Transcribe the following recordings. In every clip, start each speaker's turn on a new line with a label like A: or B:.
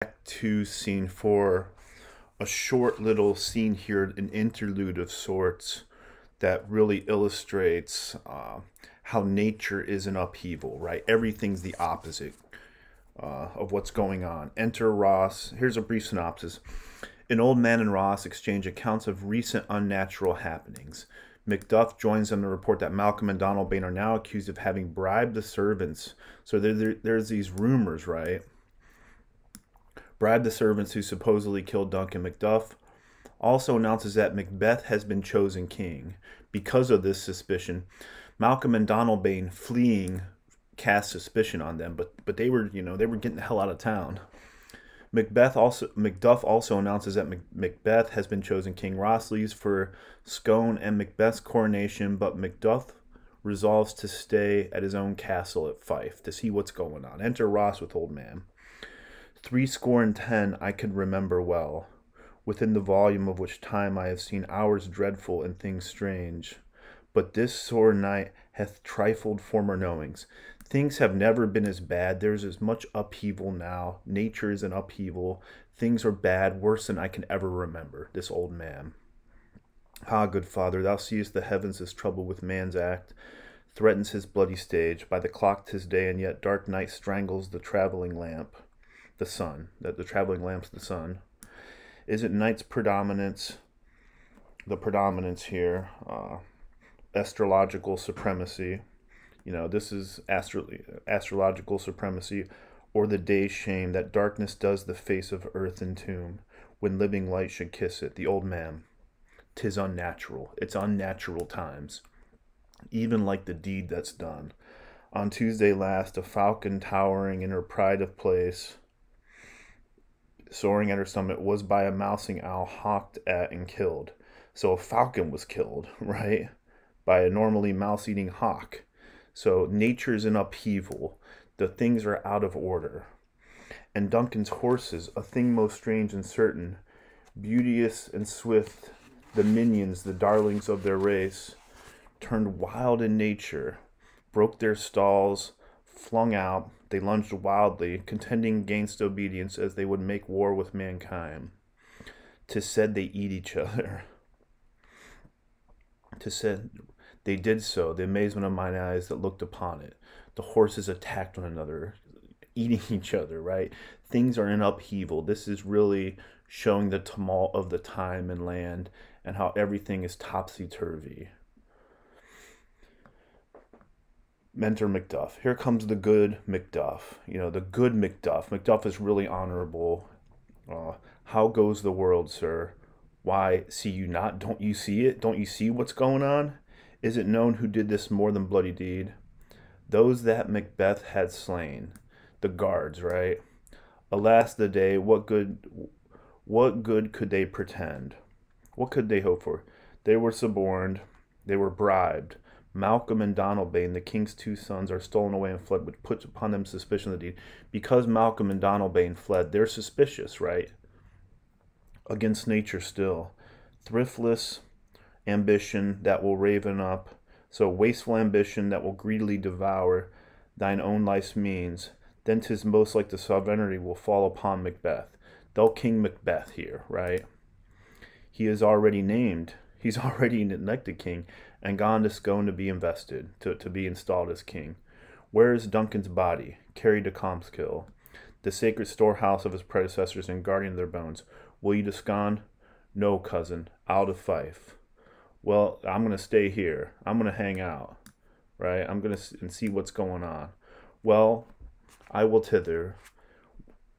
A: Act 2 scene for a short little scene here, an interlude of sorts that really illustrates how nature is an upheaval, right? Everything's the opposite of what's going on. Enter Ross. Here's a brief synopsis. An old man and Ross exchange accounts of recent unnatural happenings. Macduff joins them to report that Malcolm and Donald Bain are now accused of having bribed the servants. So there's these rumors, right? Bribed the servants who supposedly killed Duncan. Macduff also announces that Macbeth has been chosen king. Because of this suspicion, Malcolm and Donald Bain fleeing cast suspicion on them, but they were getting the hell out of town. Macduff also announces that Macbeth has been chosen king. Ross leaves for Scone and Macbeth's coronation, but Macduff resolves to stay at his own castle at Fife to see what's going on. Enter Ross with Old Man. 70 I could remember well, within the volume of which time I have seen hours dreadful and things strange. But this sore night hath trifled former knowings. Things have never been as bad. There's as much upheaval now. Nature is an upheaval. Things are bad, worse than I can ever remember. This old man. Ah, good father, thou seest the heavens as troubled with man's act, threatens his bloody stage. By the clock 'tis day, and yet dark night strangles the travelling lamp, the sun. That the travelling lamp's the sun. Is it night's predominance? The predominance here, astrological supremacy. This is astrological supremacy, or the day's shame that darkness does the face of earth entomb, when living light should kiss it. The old man. 'Tis unnatural. It's unnatural times. Even like the deed that's done. On Tuesday last, a falcon towering in her pride of place, soaring at her summit, was by a mousing owl hawked at and killed. So a falcon was killed, right? By a normally mouse-eating hawk. So nature's in upheaval. The things are out of order. And Duncan's horses, a thing most strange and certain, beauteous and swift, the minions, the darlings of their race, turned wild in nature, broke their stalls, flung out, they lunged wildly, contending against obedience as they would make war with mankind. 'Tis said they eat each other. 'Tis said they did so, the amazement of mine eyes that looked upon it. The horses attacked one another, eating each other, right? Things are in upheaval. This is really showing the tumult of the time and land and how everything is topsy-turvy. Mentor Macduff. Here comes the good Macduff. The good Macduff. Macduff is really honorable. How goes the world, sir? Why, see you not? Don't you see it? Don't you see what's going on? Is it known who did this more than bloody deed? Those that Macbeth had slain. The guards, right? Alas the day, what good could they pretend? What could they hope for? They were suborned, they were bribed. Malcolm and Donald Bain, the king's two sons, are stolen away and fled, which puts upon them suspicion of the deed. Because Malcolm and Donald Bain fled, they're suspicious, right? Against nature still. Thriftless ambition that will raven up, so wasteful ambition that will greedily devour thine own life's means, then 'tis most like the sovereignty will fall upon Macbeth. They'll King Macbeth here, right? He is already named. He's already an elected king and gone to Scone to be invested, to be installed as king. Where is Duncan's body? Carried to Comskill, the sacred storehouse of his predecessors and guardian of their bones. Will you to Scone? No, cousin, I'll to Fife. Well, I'm going to stay here. I'm going to hang out, right? I'm going to see what's going on. Well, I will thither.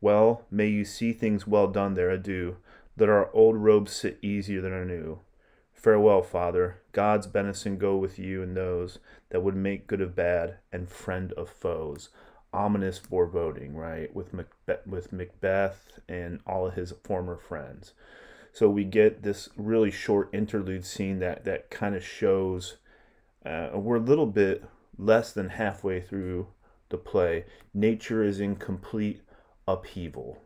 A: Well, may you see things well done there. Adieu. Let our old robes sit easier than our new. Farewell, father. God's benison go with you and those that would make good of bad and friend of foes. Ominous foreboding, right? With Macbeth and all of his former friends. So we get this really short interlude scene that kind of shows we're a little bit less than halfway through the play. Nature is in complete upheaval.